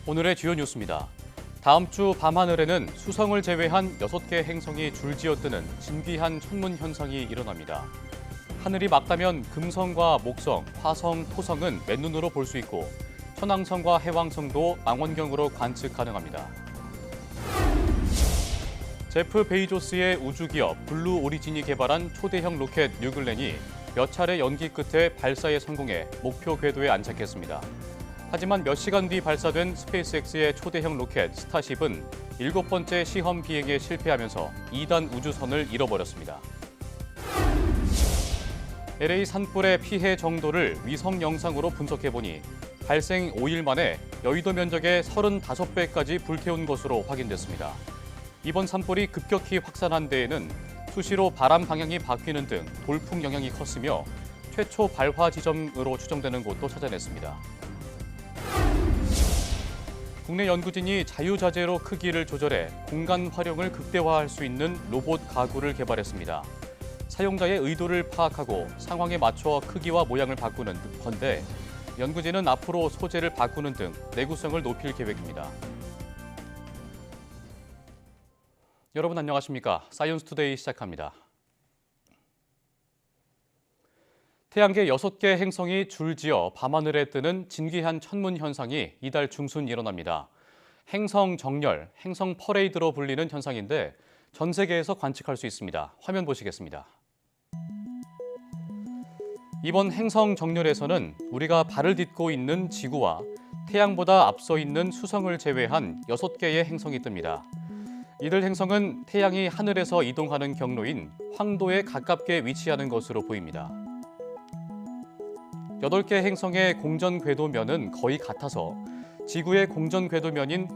오늘의 주요 뉴스입니다. 다음 주 밤하늘에는 수성을 제외한 6개 행성이 줄지어 뜨는 진귀한 천문 현상이 일어납니다. 하늘이 맑다면 금성과 목성, 화성, 토성은 맨눈으로 볼 수 있고 천왕성과 해왕성도 망원경으로 관측 가능합니다. 제프 베이조스의 우주기업 블루 오리진이 개발한 초대형 로켓 뉴글렌이 몇 차례 연기 끝에 발사에 성공해 목표 궤도에 안착했습니다. 하지만 몇 시간 뒤 발사된 스페이스X의 초대형 로켓 스타쉽은 7번째 시험 비행에 실패하면서 2단 우주선을 잃어버렸습니다. LA 산불의 피해 정도를 위성 영상으로 분석해보니 발생 5일 만에 여의도 면적의 35배까지 불태운 것으로 확인됐습니다. 이번 산불이 급격히 확산한 데에는 수시로 바람 방향이 바뀌는 등 돌풍 영향이 컸으며 최초 발화 지점으로 추정되는 곳도 찾아냈습니다. 국내 연구진이 자유자재로 크기를 조절해 공간 활용을 극대화할 수 있는 로봇 가구를 개발했습니다. 사용자의 의도를 파악하고 상황에 맞춰 크기와 모양을 바꾸는 건데 연구진은 앞으로 소재를 바꾸는 등 내구성을 높일 계획입니다. 여러분 안녕하십니까? 사이언스 투데이 시작합니다. 태양계 6개 행성이 줄지어 밤하늘에 뜨는 진귀한 천문 현상이 이달 중순 일어납니다. 행성 정렬, 행성 퍼레이드로 불리는 현상인데 전 세계에서 관측할 수 있습니다. 화면 보시겠습니다. 이번 행성 정렬에서는 우리가 발을 딛고 있는 지구와 태양보다 앞서 있는 수성을 제외한 6개의 행성이 뜹니다. 이들 행성은 태양이 하늘에서 이동하는 경로인 황도에 가깝게 위치하는 것으로 보입니다. 8개 행성의 공전 궤도면은 거의 같아서 지구의 공전 궤도면인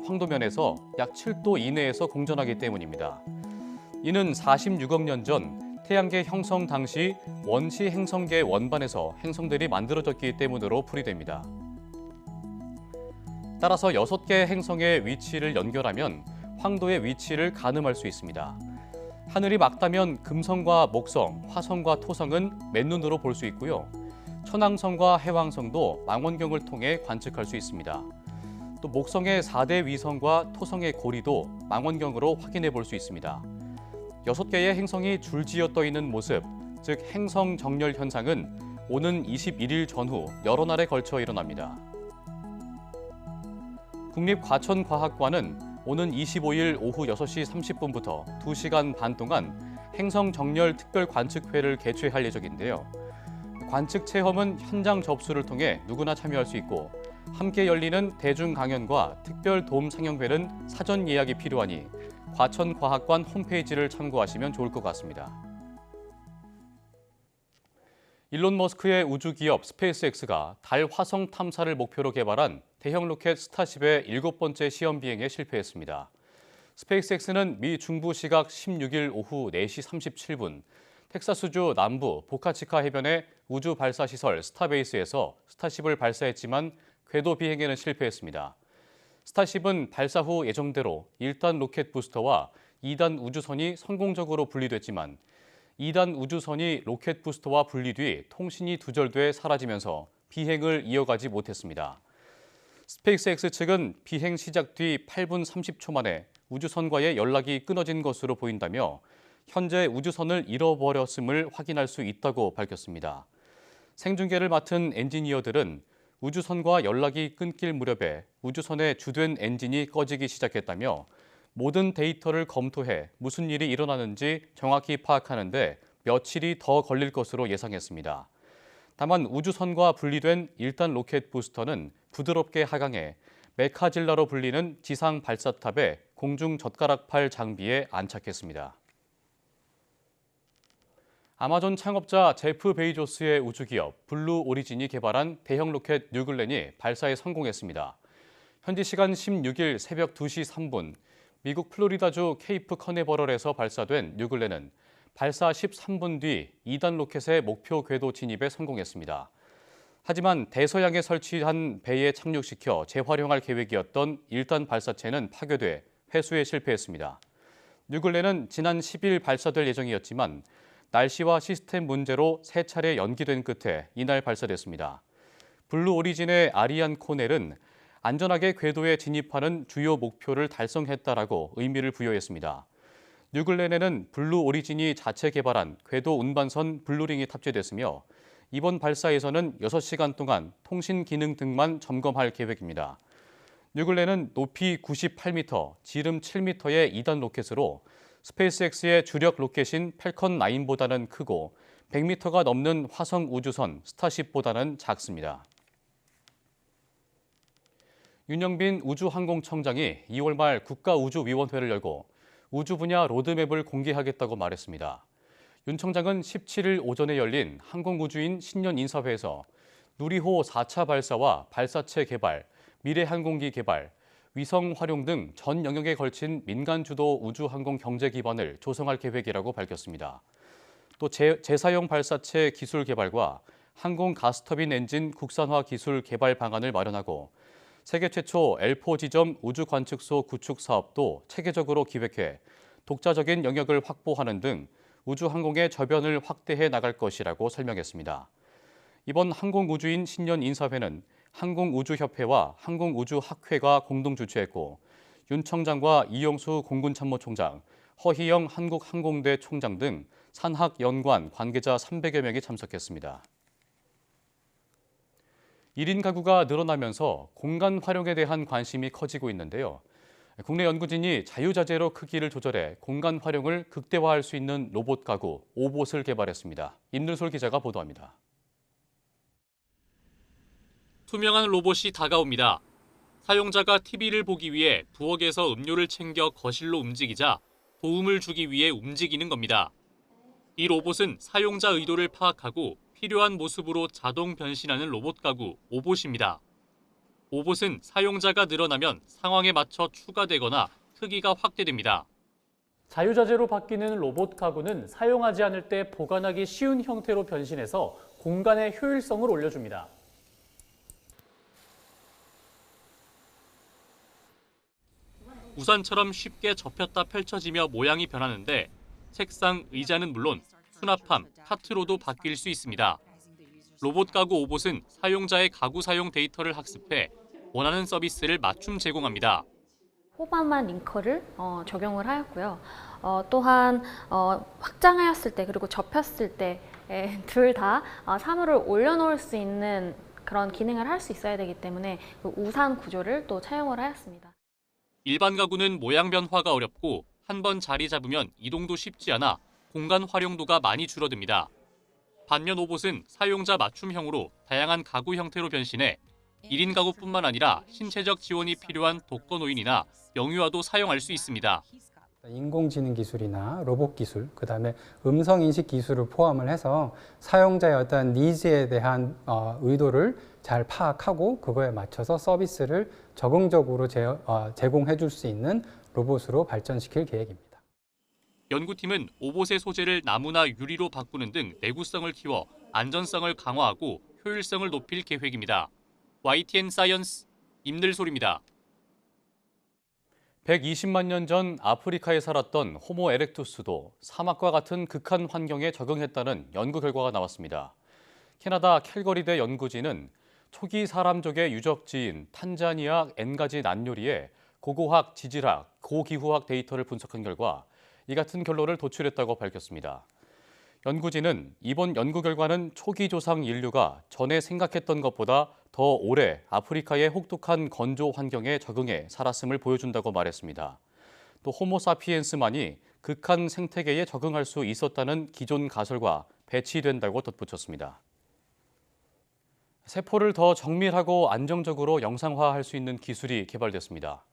황도면에서 약 7도 이내에서 공전하기 때문입니다. 이는 46억 년 전 태양계 형성 당시 원시 행성계 원반에서 행성들이 만들어졌기 때문으로 풀이됩니다. 따라서 6개 행성의 위치를 연결하면 황도의 위치를 가늠할 수 있습니다. 하늘이 맑다면 금성과 목성, 화성과 토성은 맨눈으로 볼 수 있고요. 천왕성과 해왕성도 망원경을 통해 관측할 수 있습니다. 또 목성의 4대 위성과 토성의 고리도 망원경으로 확인해 볼 수 있습니다. 6개의 행성이 줄지어 떠 있는 모습, 즉 행성 정렬 현상은 오는 21일 전후 여러 날에 걸쳐 일어납니다. 국립과천과학관은 오는 25일 오후 6시 30분부터 2시간 반 동안 행성 정렬 특별 관측회를 개최할 예정인데요. 관측 체험은 현장 접수를 통해 누구나 참여할 수 있고 함께 열리는 대중 강연과 특별 도움 상영회는 사전 예약이 필요하니 과천과학관 홈페이지를 참고하시면 좋을 것 같습니다. 일론 머스크의 우주기업 스페이스X가 달 화성 탐사를 목표로 개발한 대형 로켓 스타쉽의 7번째 시험 비행에 실패했습니다. 스페이스X는 미 중부 시각 16일 오후 4시 37분 텍사스주 남부 보카치카 해변의 우주 발사 시설 스타베이스에서 스타쉽을 발사했지만 궤도 비행에는 실패했습니다. 스타쉽은 발사 후 예정대로 1단 로켓 부스터와 2단 우주선이 성공적으로 분리됐지만 2단 우주선이 로켓 부스터와 분리 뒤 통신이 두절돼 사라지면서 비행을 이어가지 못했습니다. 스페이스X 측은 비행 시작 뒤 8분 30초 만에 우주선과의 연락이 끊어진 것으로 보인다며 현재 우주선을 잃어버렸음을 확인할 수 있다고 밝혔습니다. 생중계를 맡은 엔지니어들은 우주선과 연락이 끊길 무렵에 우주선의 주된 엔진이 꺼지기 시작했다며 모든 데이터를 검토해 무슨 일이 일어나는지 정확히 파악하는 데 며칠이 더 걸릴 것으로 예상했습니다. 다만 우주선과 분리된 1단 로켓 부스터는 부드럽게 하강해 메카질라로 불리는 지상 발사탑의 공중 젓가락팔 장비에 안착했습니다. 아마존 창업자 제프 베이조스의 우주기업 블루 오리진이 개발한 대형 로켓 뉴글렌이 발사에 성공했습니다. 현지 시간 16일 새벽 2시 3분 미국 플로리다주 케이프 커네버럴에서 발사된 뉴글렌은 발사 13분 뒤 2단 로켓의 목표 궤도 진입에 성공했습니다. 하지만 대서양에 설치한 배에 착륙시켜 재활용할 계획이었던 1단 발사체는 파괴돼 회수에 실패했습니다. 뉴글레는 지난 10일 발사될 예정이었지만 날씨와 시스템 문제로 3차례 연기된 끝에 이날 발사됐습니다. 블루 오리진의 아리안 코넬은 안전하게 궤도에 진입하는 주요 목표를 달성했다라고 의미를 부여했습니다. 뉴글렌에는 블루 오리진이 자체 개발한 궤도 운반선 블루링이 탑재됐으며 이번 발사에서는 6시간 동안 통신 기능 등만 점검할 계획입니다. 뉴글렌은 높이 98m, 지름 7m의 2단 로켓으로 스페이스X의 주력 로켓인 팰컨 9보다는 크고 100m가 넘는 화성 우주선 스타쉽보다는 작습니다. 윤영빈 우주항공청장이 2월 말 국가우주위원회를 열고 우주 분야 로드맵을 공개하겠다고 말했습니다. 윤 청장은 17일 오전에 열린 항공우주인 신년 인사회에서 누리호 4차 발사와 발사체 개발, 미래항공기 개발, 위성 활용 등 전 영역에 걸친 민간 주도 우주항공 경제 기반을 조성할 계획이라고 밝혔습니다. 또 재사용 발사체 기술 개발과 항공 가스터빈 엔진 국산화 기술 개발 방안을 마련하고 세계 최초 L4 지점 우주 관측소 구축 사업도 체계적으로 기획해 독자적인 영역을 확보하는 등 우주항공의 저변을 확대해 나갈 것이라고 설명했습니다. 이번 항공우주인 신년 인사회는 항공우주협회와 항공우주학회가 공동 주최했고 윤 청장과 이용수 공군참모총장, 허희영 한국항공대 총장 등 산학연관 관계자 300여 명이 참석했습니다. 1인 가구가 늘어나면서 공간 활용에 대한 관심이 커지고 있는데요. 국내 연구진이 자유자재로 크기를 조절해 공간 활용을 극대화할 수 있는 로봇 가구 오봇을 개발했습니다. 임늘솔 기자가 보도합니다. 투명한 로봇이 다가옵니다. 사용자가 TV를 보기 위해 부엌에서 음료를 챙겨 거실로 움직이자 도움을 주기 위해 움직이는 겁니다. 이 로봇은 사용자 의도를 파악하고 필요한 모습으로 자동 변신하는 로봇 가구 오봇입니다. 오봇은 사용자가 늘어나면 상황에 맞춰 추가되거나 크기가 확대됩니다. 자유자재로 바뀌는 로봇 가구는 사용하지 않을 때 보관하기 쉬운 형태로 변신해서 공간의 효율성을 올려줍니다. 우산처럼 쉽게 접혔다 펼쳐지며 모양이 변하는데 책상, 의자는 물론 수납함, 카트로도 바뀔 수 있습니다. 로봇 가구 오봇은 사용자의 가구 사용 데이터를 학습해 원하는 서비스를 맞춤 제공합니다. 호반만 링커를 적용을 하였고요. 또한 확장하였을 때 그리고 접혔을 때 둘 다 사물을 올려놓을 수 있는 그런 기능을 할 수 있어야 되기 때문에 그 우산 구조를 또 차용을 하였습니다. 일반 가구는 모양 변화가 어렵고 한 번 자리 잡으면 이동도 쉽지 않아 공간 활용도가 많이 줄어듭니다. 반면 오봇은 사용자 맞춤형으로 다양한 가구 형태로 변신해 1인 가구뿐만 아니라 신체적 지원이 필요한 독거노인이나 영유아도 사용할 수 있습니다. 인공지능 기술이나 로봇 기술, 그다음에 음성 인식 기술을 포함을 해서 사용자의 어떤 니즈에 대한 의도를 잘 파악하고 그거에 맞춰서 서비스를 적응적으로 제공해 줄 수 있는 로봇으로 발전시킬 계획입니다. 연구팀은 오봇의 소재를 나무나 유리로 바꾸는 등 내구성을 키워 안전성을 강화하고 효율성을 높일 계획입니다. YTN 사이언스 임늘솔입니다. 120만 년 전 아프리카에 살았던 호모 에렉투스도 사막과 같은 극한 환경에 적응했다는 연구 결과가 나왔습니다. 캐나다 캘거리대 연구진은 초기 사람족의 유적지인 탄자니아 엔가지 난요리의 고고학, 지질학, 고기후학 데이터를 분석한 결과 이 같은 결론을 도출했다고 밝혔습니다. 연구진은 이번 연구 결과는 초기 조상 인류가 전에 생각했던 것보다 더 오래 아프리카의 혹독한 건조 환경에 적응해 살았음을 보여준다고 말했습니다. 또 호모사피엔스만이 극한 생태계에 적응할 수 있었다는 기존 가설과 배치된다고 덧붙였습니다. 세포를 더 정밀하고 안정적으로 영상화할 수 있는 기술이 개발됐습니다.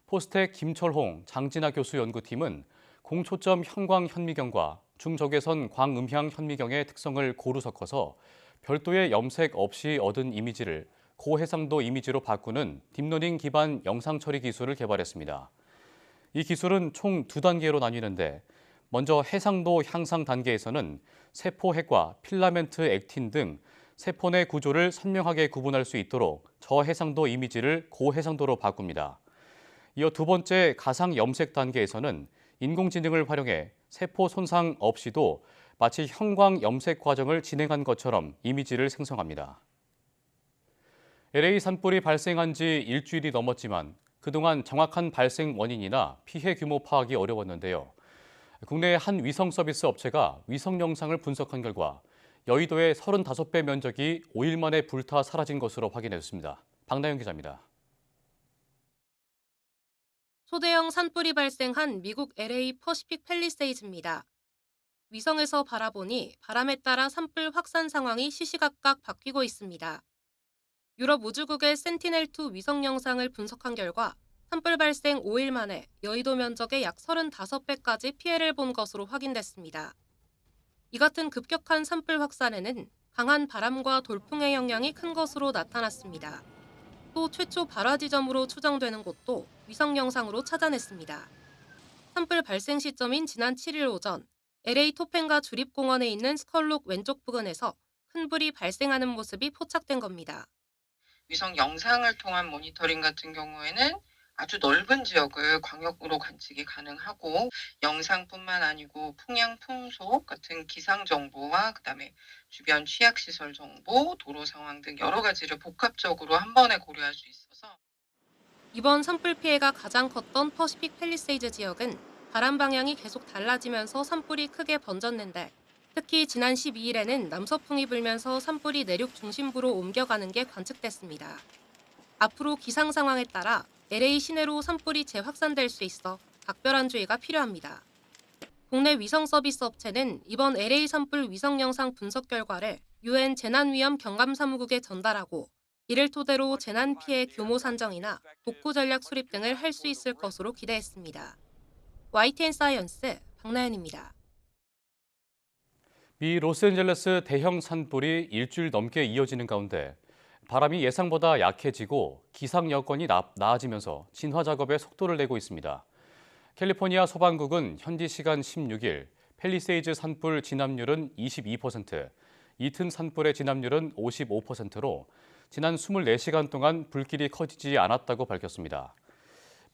포스텍 김철홍, 장진아 교수 연구팀은 공초점 형광 현미경과 중적외선 광음향 현미경의 특성을 고루 섞어서 별도의 염색 없이 얻은 이미지를 고해상도 이미지로 바꾸는 딥러닝 기반 영상 처리 기술을 개발했습니다. 이 기술은 총 2단계로 나뉘는데 먼저 해상도 향상 단계에서는 세포핵과 필라멘트 액틴 등 세포 내 구조를 선명하게 구분할 수 있도록 저해상도 이미지를 고해상도로 바꿉니다. 이어 두 번째 가상 염색 단계에서는 인공지능을 활용해 세포 손상 없이도 마치 형광 염색 과정을 진행한 것처럼 이미지를 생성합니다. LA 산불이 발생한 지 일주일이 넘었지만 그동안 정확한 발생 원인이나 피해 규모 파악이 어려웠는데요. 국내의 한 위성 서비스 업체가 위성 영상을 분석한 결과 여의도의 35배 면적이 5일 만에 불타 사라진 것으로 확인됐습니다. 박나영 기자입니다. 초대형 산불이 발생한 미국 LA 퍼시픽 팰리세이즈입니다. 위성에서 바라보니 바람에 따라 산불 확산 상황이 시시각각 바뀌고 있습니다. 유럽 우주국의 센티넬2 위성 영상을 분석한 결과 산불 발생 5일 만에 여의도 면적의 약 35배까지 피해를 본 것으로 확인됐습니다. 이 같은 급격한 산불 확산에는 강한 바람과 돌풍의 영향이 큰 것으로 나타났습니다. 또 최초 발화 지점으로 추정되는 곳도 위성 영상으로 찾아냈습니다. 산불 발생 시점인 지난 7일 오전 LA 토펜가 주립공원에 있는 스컬록 왼쪽 부근에서 큰 불이 발생하는 모습이 포착된 겁니다. 위성 영상을 통한 모니터링 같은 경우에는 아주 넓은 지역을 광역으로 관측이 가능하고 영상뿐만 아니고 풍향, 풍속 같은 기상 정보와 그다음에 주변 취약시설 정보, 도로 상황 등 여러 가지를 복합적으로 한 번에 고려할 수 있어서 이번 산불 피해가 가장 컸던 퍼시픽 팰리세이즈 지역은 바람 방향이 계속 달라지면서 산불이 크게 번졌는데 특히 지난 12일에는 남서풍이 불면서 산불이 내륙 중심부로 옮겨가는 게 관측됐습니다. 앞으로 기상 상황에 따라 LA 시내로 산불이 재확산될 수 있어 각별한 주의가 필요합니다. 국내 위성 서비스 업체는 이번 LA 산불 위성 영상 분석 결과를 UN 재난위험 경감사무국에 전달하고 이를 토대로 재난 피해 규모 산정이나 복구 전략 수립 등을 할 수 있을 것으로 기대했습니다. YTN 사이언스 박나연입니다. 미 로스앤젤레스 대형 산불이 일주일 넘게 이어지는 가운데 바람이 예상보다 약해지고 기상 여건이 나아지면서 진화 작업에 속도를 내고 있습니다. 캘리포니아 소방국은 현지 시간 16일 팰리세이즈 산불 진압률은 22%, 이튼 산불의 진압률은 55%로 지난 24시간 동안 불길이 커지지 않았다고 밝혔습니다.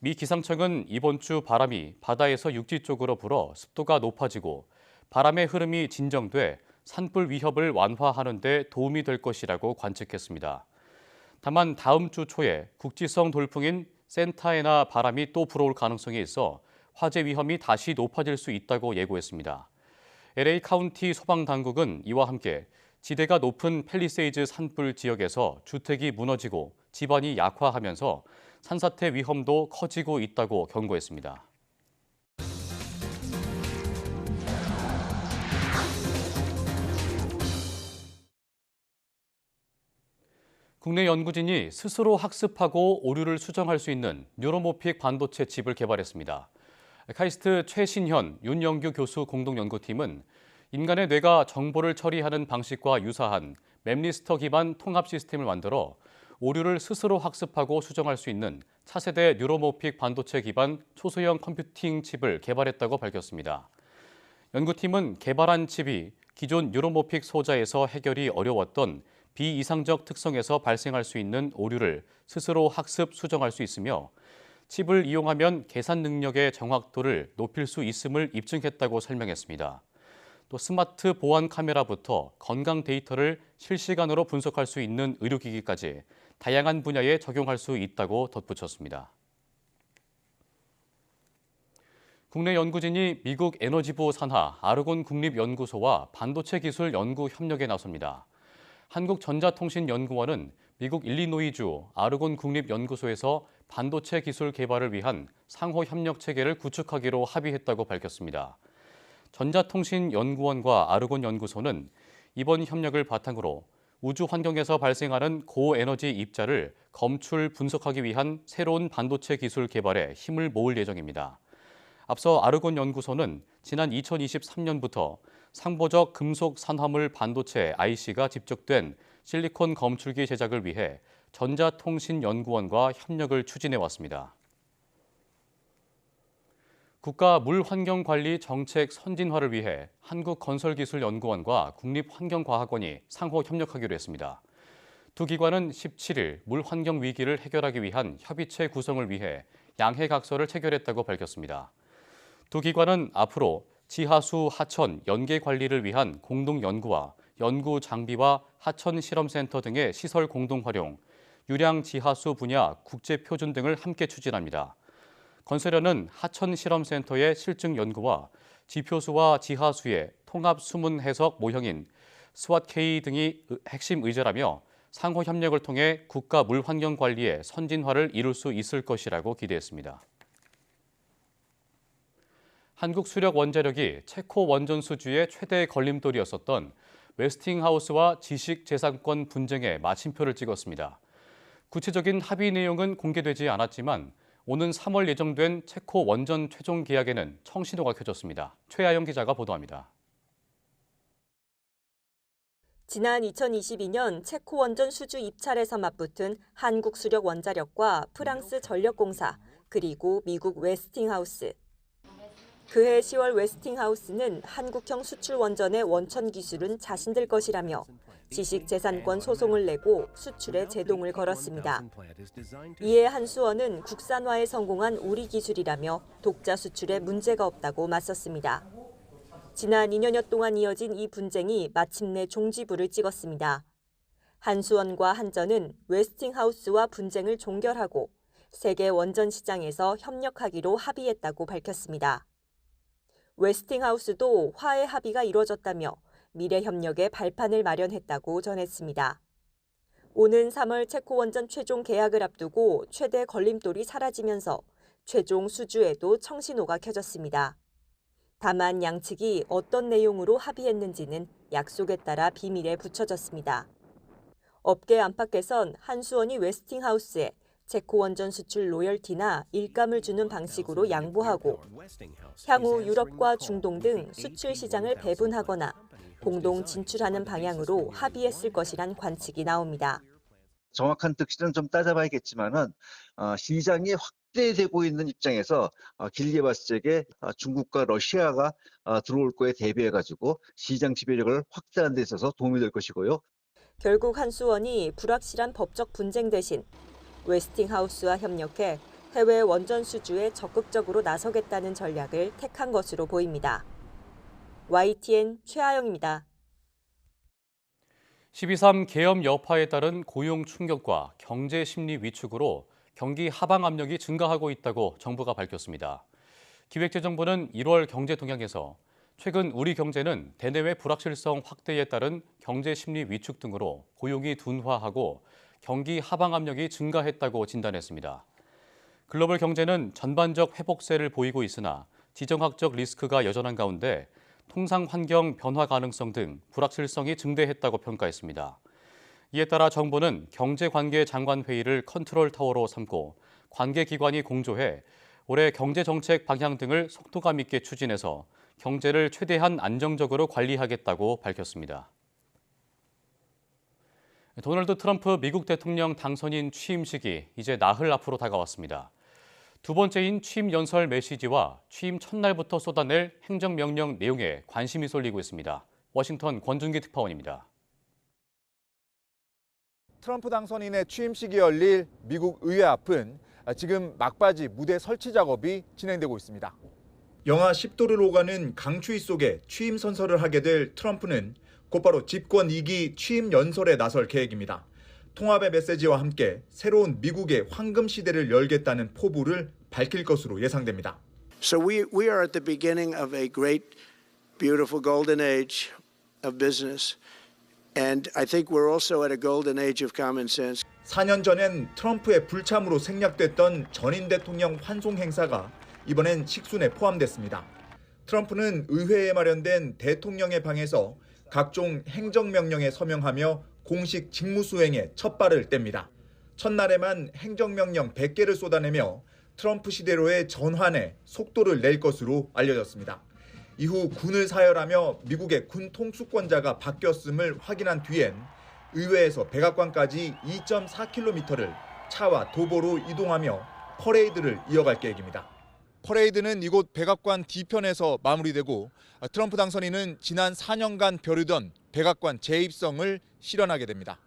미 기상청은 이번 주 바람이 바다에서 육지 쪽으로 불어 습도가 높아지고 바람의 흐름이 진정돼 산불 위협을 완화하는 데 도움이 될 것이라고 관측했습니다. 다만 다음 주 초에 국지성 돌풍인 센타에나 바람이 또 불어올 가능성이 있어 화재 위험이 다시 높아질 수 있다고 예고했습니다. LA 카운티 소방당국은 이와 함께 지대가 높은 팰리세이즈 산불 지역에서 주택이 무너지고 집안이 약화하면서 산사태 위험도 커지고 있다고 경고했습니다. 국내 연구진이 스스로 학습하고 오류를 수정할 수 있는 뉴로모픽 반도체 칩을 개발했습니다. 카이스트 최신현, 윤영규 교수 공동연구팀은 인간의 뇌가 정보를 처리하는 방식과 유사한 맵리스터 기반 통합 시스템을 만들어 오류를 스스로 학습하고 수정할 수 있는 차세대 뉴로모픽 반도체 기반 초소형 컴퓨팅 칩을 개발했다고 밝혔습니다. 연구팀은 개발한 칩이 기존 뉴로모픽 소자에서 해결이 어려웠던 비이상적 특성에서 발생할 수 있는 오류를 스스로 학습, 수정할 수 있으며 칩을 이용하면 계산 능력의 정확도를 높일 수 있음을 입증했다고 설명했습니다. 또 스마트 보안 카메라부터 건강 데이터를 실시간으로 분석할 수 있는 의료기기까지 다양한 분야에 적용할 수 있다고 덧붙였습니다. 국내 연구진이 미국 에너지부 산하 아르곤 국립연구소와 반도체 기술 연구 협력에 나섭니다. 한국전자통신연구원은 미국 일리노이주 아르곤 국립연구소에서 반도체 기술 개발을 위한 상호 협력 체계를 구축하기로 합의했다고 밝혔습니다. 전자통신연구원과 아르곤 연구소는 이번 협력을 바탕으로 우주 환경에서 발생하는 고에너지 입자를 검출, 분석하기 위한 새로운 반도체 기술 개발에 힘을 모을 예정입니다. 앞서 아르곤 연구소는 지난 2023년부터 상보적 금속 산화물 반도체 IC가 집적된 실리콘 검출기 제작을 위해 전자통신연구원과 협력을 추진해 왔습니다. 국가물환경관리 정책 선진화를 위해 한국건설기술연구원과 국립환경과학원이 상호 협력하기로 했습니다. 두 기관은 17일 물환경 위기를 해결하기 위한 협의체 구성을 위해 양해각서를 체결했다고 밝혔습니다. 두 기관은 앞으로 지하수 하천 연계 관리를 위한 공동 연구와 연구 장비와 하천 실험센터 등의 시설 공동 활용, 유량 지하수 분야 국제 표준 등을 함께 추진합니다. 건설연은 하천 실험센터의 실증 연구와 지표수와 지하수의 통합 수문 해석 모형인 스왓K 등이 핵심 의제라며 상호 협력을 통해 국가 물 환경 관리의 선진화를 이룰 수 있을 것이라고 기대했습니다. 한국 수력 원자력이 체코 원전 수주의 최대 걸림돌이었었던 웨스팅하우스와 지식재산권 분쟁에 마침표를 찍었습니다. 구체적인 합의 내용은 공개되지 않았지만 오는 3월 예정된 체코 원전 최종 계약에는 청신호가 켜졌습니다. 최아영 기자가 보도합니다. 지난 2022년 체코 원전 수주 입찰에서 맞붙은 한국 수력 원자력과 프랑스 전력공사, 그리고 미국 웨스팅하우스. 그해 10월 웨스팅하우스는 한국형 수출 원전의 원천 기술은 자신들 것이라며 지식재산권 소송을 내고 수출에 제동을 걸었습니다. 이에 한수원은 국산화에 성공한 우리 기술이라며 독자 수출에 문제가 없다고 맞섰습니다. 지난 2년여 동안 이어진 이 분쟁이 마침내 종지부를 찍었습니다. 한수원과 한전은 웨스팅하우스와 분쟁을 종결하고 세계 원전 시장에서 협력하기로 합의했다고 밝혔습니다. 웨스팅하우스도 화해 합의가 이루어졌다며 미래 협력의 발판을 마련했다고 전했습니다. 오는 3월 체코 원전 최종 계약을 앞두고 최대 걸림돌이 사라지면서 최종 수주에도 청신호가 켜졌습니다. 다만 양측이 어떤 내용으로 합의했는지는 약속에 따라 비밀에 붙여졌습니다. 업계 안팎에선 한수원이 웨스팅하우스에 체코 원전 수출 로열티나 일감을 주는 방식으로 양보하고 향후 유럽과 중동 등 수출 시장을 배분하거나 공동 진출하는 방향으로 합의했을 것이란 관측이 나옵니다. 정확한 특실은 좀 따져봐야겠지만은 시장이 확대되고 있는 입장에서 길게 봤을 적에 중국과 러시아가 들어올 거에 대비해가지고 시장 지배력을 확대하는 데 있어서 도움이 될 것이고요. 결국 한수원이 불확실한 법적 분쟁 대신 웨스팅하우스와 협력해 해외 원전 수주에 적극적으로 나서겠다는 전략을 택한 것으로 보입니다. YTN 최아영입니다. 12.3 계엄 여파에 따른 고용 충격과 경제 심리 위축으로 경기 하방 압력이 증가하고 있다고 정부가 밝혔습니다. 기획재정부는 1월 경제 동향에서 최근 우리 경제는 대내외 불확실성 확대에 따른 경제 심리 위축 등으로 고용이 둔화하고 경기 하방 압력이 증가했다고 진단했습니다. 글로벌 경제는 전반적 회복세를 보이고 있으나 지정학적 리스크가 여전한 가운데 통상 환경 변화 가능성 등 불확실성이 증대했다고 평가했습니다. 이에 따라 정부는 경제관계장관회의를 컨트롤 타워로 삼고 관계기관이 공조해 올해 경제정책 방향 등을 속도감 있게 추진해서 경제를 최대한 안정적으로 관리하겠다고 밝혔습니다. 도널드 트럼프 미국 대통령 당선인 취임식이 이제 나흘 앞으로 다가왔습니다. 두 번째인 취임 연설 메시지와 취임 첫날부터 쏟아낼 행정명령 내용에 관심이 쏠리고 있습니다. 워싱턴 권준기 특파원입니다. 트럼프 당선인의 취임식이 열릴 미국 의회 앞은 지금 막바지 무대 설치 작업이 진행되고 있습니다. 영하 10도를 오가는 강추위 속에 취임 선서를 하게 될 트럼프는 곧바로 집권 2기 취임 연설에 나설 계획입니다. 통합의 메시지와 함께 새로운 미국의 황금 시대를 열겠다는 포부를 밝힐 것으로 예상됩니다. So we are at the beginning of a great, beautiful golden age of business. And I think we're also at a golden age of common sense. 4년 전엔 트럼프의 불참으로 생략됐던 전임 대통령 환송 행사가 이번엔 식순에 포함됐습니다. 트럼프는 의회에 마련된 대통령의 방에서 각종 행정명령에 서명하며 공식 직무수행에 첫 발을 뗍니다. 첫날에만 행정명령 100개를 쏟아내며 트럼프 시대로의 전환에 속도를 낼 것으로 알려졌습니다. 이후 군을 사열하며 미국의 군 통수권자가 바뀌었음을 확인한 뒤엔 의회에서 백악관까지 2.4km를 차와 도보로 이동하며 퍼레이드를 이어갈 계획입니다. 퍼레이드는 이곳 백악관 뒤편에서 마무리되고 트럼프 당선인은 지난 4년간 벼르던 백악관 재입성을 실현하게 됩니다.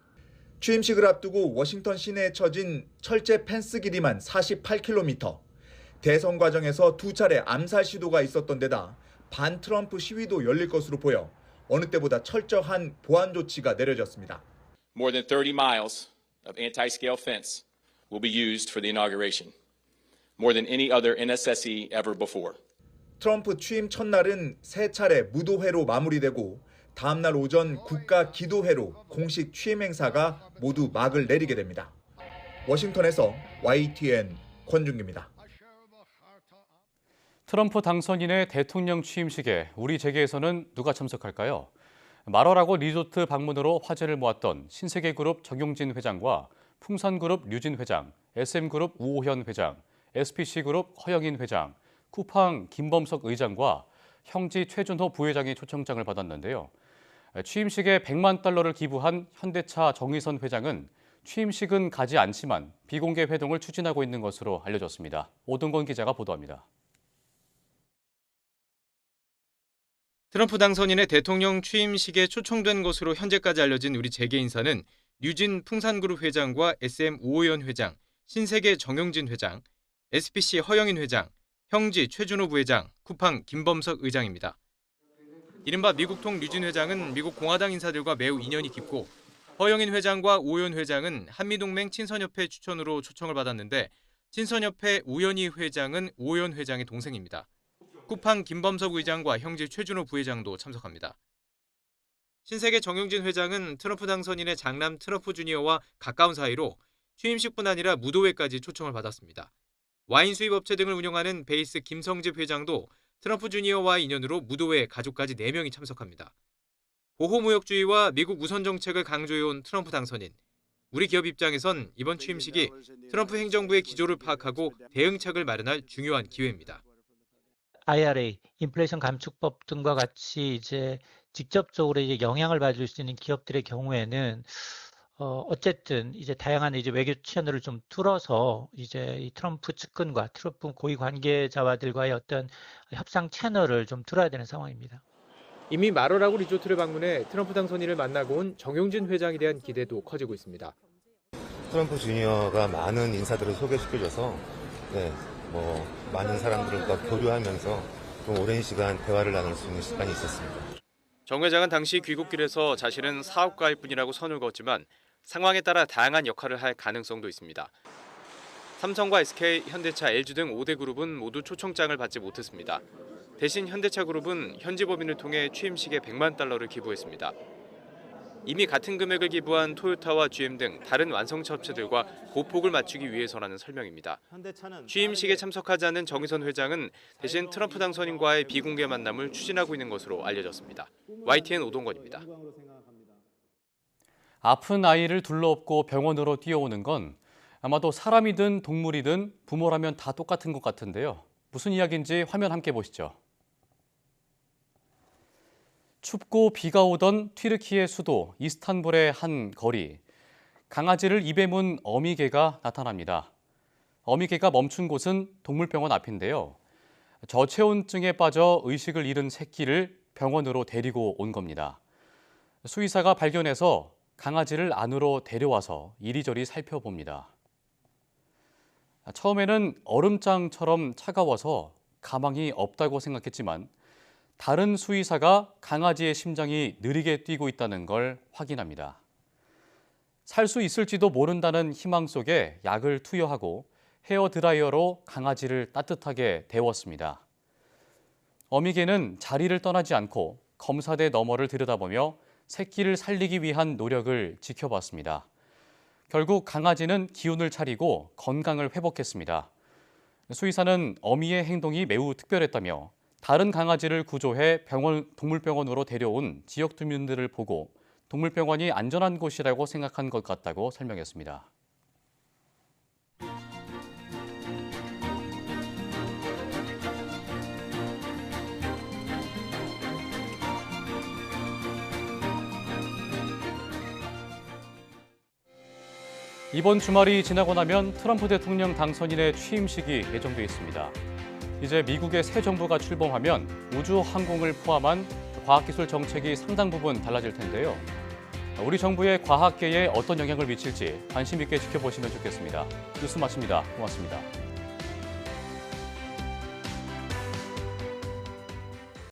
취임식을 앞두고 워싱턴 시내에 쳐진 철제 펜스 길이만 48km. 대선 과정에서 2차례 암살 시도가 있었던 데다 반 트럼프 시위도 열릴 것으로 보여 어느 때보다 철저한 보안 조치가 내려졌습니다. More than 30 miles of anti-scale fence will be used for the inauguration. More than any other NSSE ever before. 트럼프 취임 첫날은 3차례 무도회로 마무리되고 다음 날 오전 국가 기도회로 공식 취임 행사가 모두 막을 내리게 됩니다. 워싱턴에서 YTN 권준기입니다. 트럼프 당선인의 대통령 취임식에 우리 재계에서는 누가 참석할까요? 말월하고 리조트 방문으로 화제를 모았던 신세계그룹 정용진 회장과 풍산그룹 류진 회장, SM그룹 우호현 회장, SPC그룹 허영인 회장, 쿠팡 김범석 의장과 형지 최준호 부회장이 초청장을 받았는데요. 취임식에 100만 달러를 기부한 현대차 정의선 회장은 취임식은 가지 않지만 비공개 회동을 추진하고 있는 것으로 알려졌습니다. 오동건 기자가 보도합니다. 트럼프 당선인의 대통령 취임식에 초청된 것으로 현재까지 알려진 우리 재계 인사는 류진 풍산그룹 회장과 SM 우호연 회장, 신세계 정용진 회장, SPC 허영인 회장, 형지 최준호 부회장, 쿠팡 김범석 의장입니다. 이른바 미국통 류진 회장은 미국 공화당 인사들과 매우 인연이 깊고 허영인 회장과 우호연 회장은 한미동맹 친선협회 추천으로 초청을 받았는데 친선협회 우연희 회장은 우호연 회장의 동생입니다. 쿠팡 김범석 의장과 형제 최준호 부회장도 참석합니다. 신세계 정용진 회장은 트럼프 당선인의 장남 트럼프 주니어와 가까운 사이로 취임식뿐 아니라 무도회까지 초청을 받았습니다. 와인 수입업체 등을 운영하는 베이스 김성집 회장도 트럼프 주니어와의 인연으로 무도회 가족까지 4명이 참석합니다. 보호무역주의와 미국 우선 정책을 강조해온 트럼프 당선인. 우리 기업 입장에선 이번 취임식이 트럼프 행정부의 기조를 파악하고 대응책을 마련할 중요한 기회입니다. IRA, 인플레이션 감축법 등과 같이 이제 직접적으로 이제 영향을 받을 수 있는 기업들의 경우에는 어쨌든 이제 다양한 이제 외교 채널을 좀 뚫어서 이제 이 트럼프 측근과 트럼프 고위 관계자와들과의 어떤 협상 채널을 좀 뚫어야 되는 상황입니다. 이미 마럴하고 리조트를 방문해 트럼프 당선인을 만나고 온 정용진 회장에 대한 기대도 커지고 있습니다. 트럼프 주니어가 많은 인사들을 소개시켜줘서 많은 사람들과 교류하면서 좀 오랜 시간 대화를 나눌 수 있는 시간이 있었습니다. 정 회장은 당시 귀국길에서 자신은 사업가일 뿐이라고 선을 그었지만 상황에 따라 다양한 역할을 할 가능성도 있습니다. 삼성과 SK, 현대차, LG 등 5대 그룹은 모두 초청장을 받지 못했습니다. 대신 현대차 그룹은 현지 법인을 통해 취임식에 100만 달러를 기부했습니다. 이미 같은 금액을 기부한 토요타와 GM 등 다른 완성차 업체들과 보폭을 맞추기 위해서라는 설명입니다. 취임식에 참석하지 않는 정의선 회장은 대신 트럼프 당선인과의 비공개 만남을 추진하고 있는 것으로 알려졌습니다. YTN 오동건입니다. 아픈 아이를 둘러업고 병원으로 뛰어오는 건 아마도 사람이든 동물이든 부모라면 다 똑같은 것 같은데요. 무슨 이야기인지 화면 함께 보시죠. 춥고 비가 오던 튀르키예 수도 이스탄불의 한 거리. 강아지를 입에 문 어미개가 나타납니다. 어미개가 멈춘 곳은 동물병원 앞인데요. 저체온증에 빠져 의식을 잃은 새끼를 병원으로 데리고 온 겁니다. 수의사가 발견해서 강아지를 안으로 데려와서 이리저리 살펴봅니다. 처음에는 얼음장처럼 차가워서 가망이 없다고 생각했지만 다른 수의사가 강아지의 심장이 느리게 뛰고 있다는 걸 확인합니다. 살 수 있을지도 모른다는 희망 속에 약을 투여하고 헤어드라이어로 강아지를 따뜻하게 데웠습니다. 어미개는 자리를 떠나지 않고 검사대 너머를 들여다보며 새끼를 살리기 위한 노력을 지켜봤습니다. 결국 강아지는 기운을 차리고 건강을 회복했습니다. 수의사는 어미의 행동이 매우 특별했다며 다른 강아지를 구조해 동물병원으로 데려온 지역 주민들을 보고 동물병원이 안전한 곳이라고 생각한 것 같다고 설명했습니다. 이번 주말이 지나고 나면 트럼프 대통령 당선인의 취임식이 예정돼 있습니다. 이제 미국의 새 정부가 출범하면 우주 항공을 포함한 과학기술 정책이 상당 부분 달라질 텐데요. 우리 정부의 과학계에 어떤 영향을 미칠지 관심 있게 지켜보시면 좋겠습니다. 뉴스 마칩니다. 고맙습니다.